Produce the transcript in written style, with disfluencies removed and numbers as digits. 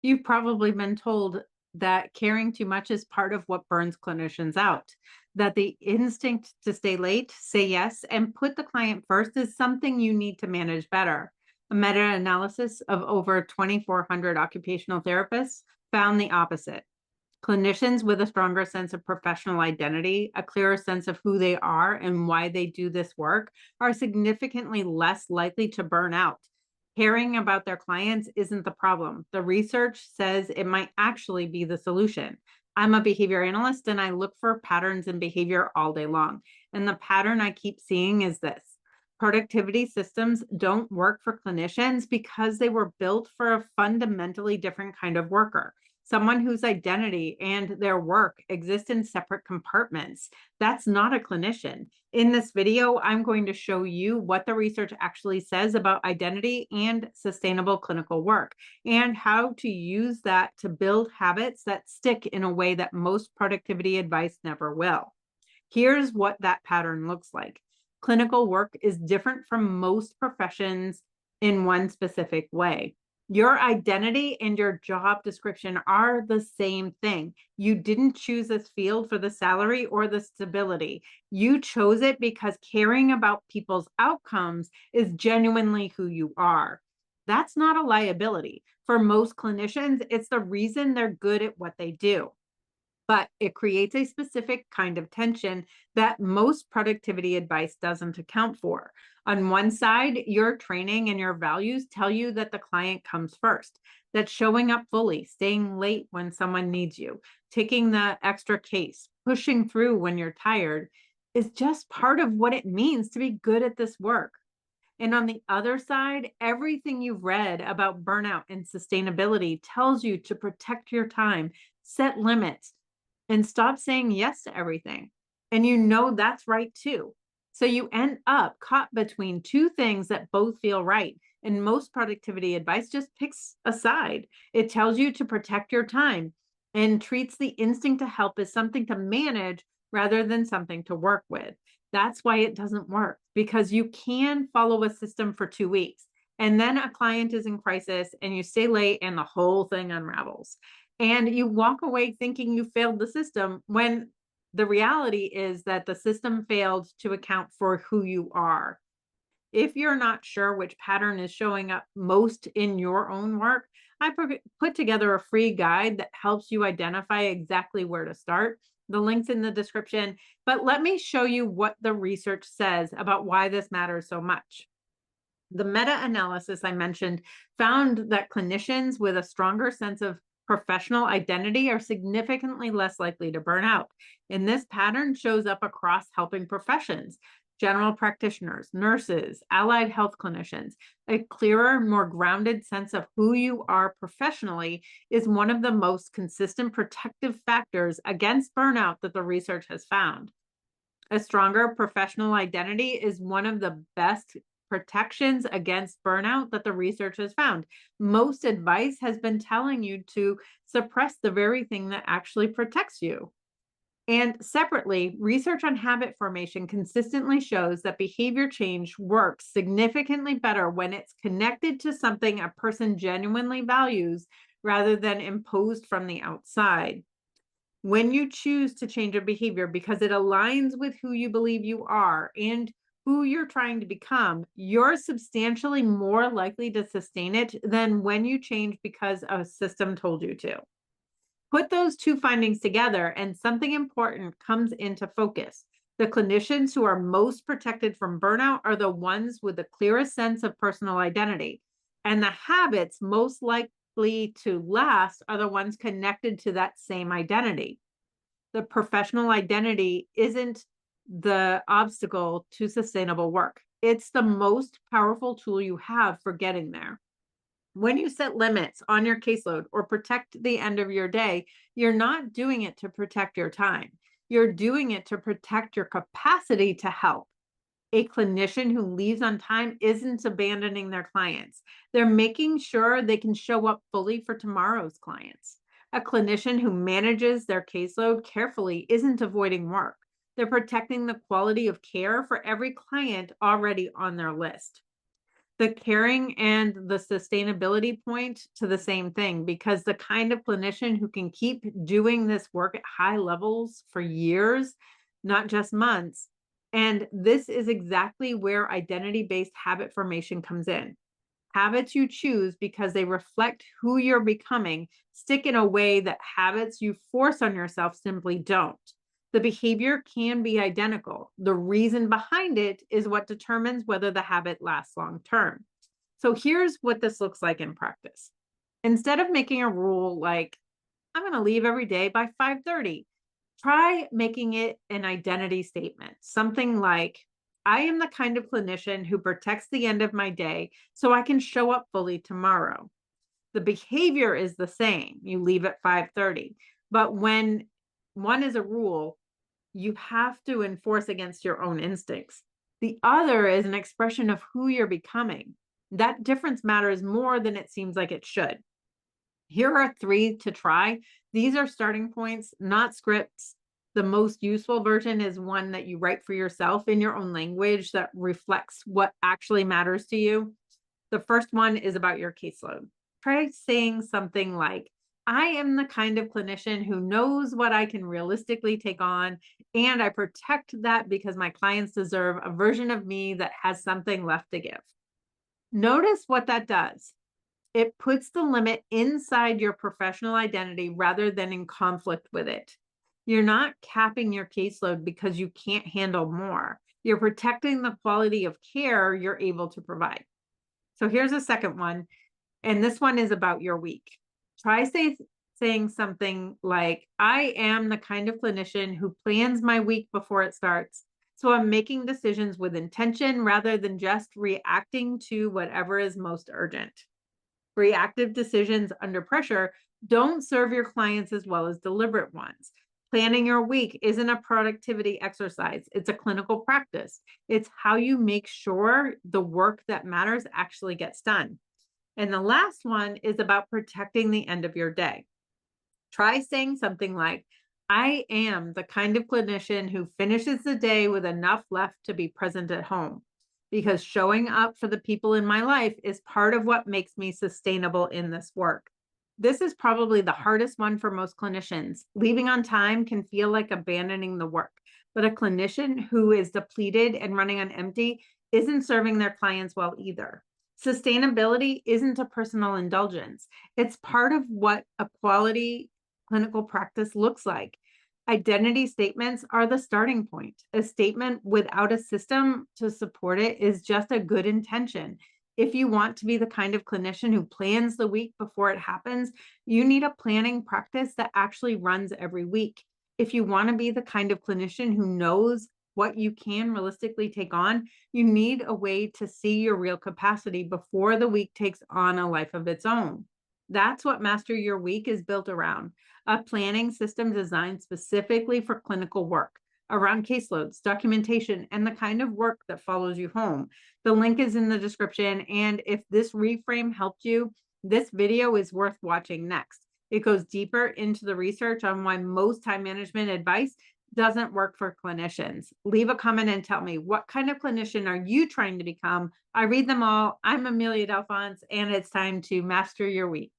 You've probably been told that caring too much is part of what burns clinicians out, that the instinct to stay late, say yes, and put the client first is something you need to manage better. A meta analysis of over 2,400 occupational therapists found the opposite. Clinicians with a stronger sense of professional identity, a clearer sense of who they are and why they do this work, are significantly less likely to burn out. Caring about their clients isn't the problem. The research says it might actually be the solution. I'm a behavior analyst and I look for patterns in behavior all day long. And the pattern I keep seeing is this: productivity systems don't work for clinicians because they were built for a fundamentally different kind of worker, someone whose identity and their work exist in separate compartments. That's not a clinician. In this video, I'm going to show you what the research actually says about identity and sustainable clinical work, and how to use that to build habits that stick in a way that most productivity advice never will. Here's what that pattern looks like. Clinical work is different from most professions in one specific way. Your identity and your job description are the same thing. You didn't choose this field for the salary or the stability. You chose it because caring about people's outcomes is genuinely who you are. That's not a liability. For most clinicians, it's the reason they're good at what they do, but it creates a specific kind of tension that most productivity advice doesn't account for. On one side, your training and your values tell you that the client comes first, that showing up fully, staying late when someone needs you, taking the extra case, pushing through when you're tired is just part of what it means to be good at this work. And on the other side, everything you've read about burnout and sustainability tells you to protect your time, set limits, and stop saying yes to everything. And you know that's right too. So you end up caught between two things that both feel right. And most productivity advice just picks a side. It tells you to protect your time and treats the instinct to help as something to manage rather than something to work with. That's why it doesn't work, because you can follow a system for 2 weeks and then a client is in crisis and you stay late and the whole thing unravels. And you walk away thinking you failed the system when the reality is that the system failed to account for who you are. If you're not sure which pattern is showing up most in your own work, I put together a free guide that helps you identify exactly where to start. The link's in the description, but let me show you what the research says about why this matters so much. The meta analysis I mentioned found that clinicians with a stronger sense of professional identity are significantly less likely to burn out. And this pattern shows up across helping professions: general practitioners, nurses, allied health clinicians. A clearer, more grounded sense of who you are professionally is one of the most consistent protective factors against burnout that the research has found. A stronger professional identity is one of the best protections against burnout that the research has found. Most advice has been telling you to suppress the very thing that actually protects you. And separately, research on habit formation consistently shows that behavior change works significantly better when it's connected to something a person genuinely values rather than imposed from the outside. When you choose to change a behavior because it aligns with who you believe you are and who you're trying to become, you're substantially more likely to sustain it than when you change because a system told you to. Put those two findings together, and something important comes into focus. The clinicians who are most protected from burnout are the ones with the clearest sense of personal identity. And the habits most likely to last are the ones connected to that same identity. The professional identity isn't the obstacle to sustainable work. It's the most powerful tool you have for getting there. When you set limits on your caseload or protect the end of your day, you're not doing it to protect your time. You're doing it to protect your capacity to help. A clinician who leaves on time isn't abandoning their clients. They're making sure they can show up fully for tomorrow's clients. A clinician who manages their caseload carefully isn't avoiding work. They're protecting the quality of care for every client already on their list. The caring and the sustainability point to the same thing, because the kind of clinician who can keep doing this work at high levels for years, not just months. And this is exactly where identity based habit formation comes in. Habits you choose because they reflect who you're becoming stick in a way that habits you force on yourself simply don't. The behavior can be identical. The reason behind it is what determines whether the habit lasts long term. So here's what this looks like in practice. Instead of making a rule like, I'm going to leave every day by 5:30, try making it an identity statement. Something like, I am the kind of clinician who protects the end of my day so I can show up fully tomorrow. The behavior is the same. You leave at 5:30. But when one is a rule, you have to enforce against your own instincts. The other is an expression of who you're becoming. That difference matters more than it seems like it should. Here are three to try. These are starting points, not scripts. The most useful version is one that you write for yourself in your own language that reflects what actually matters to you. The first one is about your caseload. Try saying something like, I am the kind of clinician who knows what I can realistically take on, and I protect that because my clients deserve a version of me that has something left to give. Notice what that does. It puts the limit inside your professional identity rather than in conflict with it. You're not capping your caseload because you can't handle more. You're protecting the quality of care you're able to provide. So here's a second one. And this one is about your week. Try saying something like, I am the kind of clinician who plans my week before it starts. So I'm making decisions with intention rather than just reacting to whatever is most urgent. Reactive decisions under pressure don't serve your clients as well as deliberate ones. Planning your week isn't a productivity exercise, it's a clinical practice. It's how you make sure the work that matters actually gets done. And the last one is about protecting the end of your day. Try saying something like, I am the kind of clinician who finishes the day with enough left to be present at home, because showing up for the people in my life is part of what makes me sustainable in this work. This is probably the hardest one for most clinicians. Leaving on time can feel like abandoning the work, but a clinician who is depleted and running on empty isn't serving their clients well either. Sustainability isn't a personal indulgence. It's part of what a quality clinical practice looks like. Identity statements are the starting point. A statement without a system to support it is just a good intention. If you want to be the kind of clinician who plans the week before it happens, you need a planning practice that actually runs every week. If you want to be the kind of clinician who knows what you can realistically take on, you need a way to see your real capacity before the week takes on a life of its own. That's what Master Your Week is built around, a planning system designed specifically for clinical work, around caseloads, documentation, and the kind of work that follows you home. The link is in the description. And if this reframe helped you, this video is worth watching next. It goes deeper into the research on why most time management advice doesn't work for clinicians. Leave a comment and tell me, what kind of clinician are you trying to become? I read them all. I'm Amelia Delphonse, and it's time to master your week.